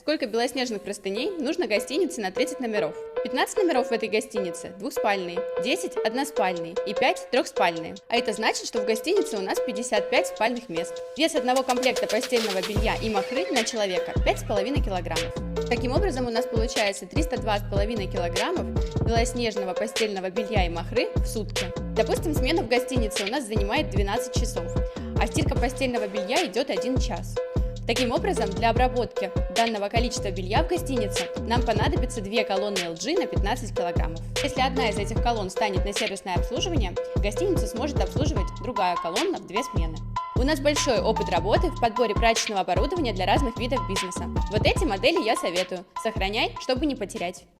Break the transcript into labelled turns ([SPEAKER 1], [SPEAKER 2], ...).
[SPEAKER 1] Сколько белоснежных простыней нужно гостинице на 30 номеров? 15 номеров в этой гостинице двухспальные, 10 односпальные и 5 трехспальные. А это значит, что в гостинице у нас 55 спальных мест. Вес одного комплекта постельного белья и махры на человека 5,5 килограммов. Таким образом, у нас получается 302,5 килограммов белоснежного постельного белья и махры в сутки. Допустим, смена в гостинице у нас занимает 12 часов, а стирка постельного белья идет 1 час. Таким образом, для обработки данного количества белья в гостинице нам понадобится 2 колонны LG на 15 килограммов. Если одна из этих колонн станет на сервисное обслуживание, гостиницу сможет обслуживать другая колонна в 2 смены. У нас большой опыт работы в подборе прачечного оборудования для разных видов бизнеса. Вот эти модели я советую. Сохраняй, чтобы не потерять.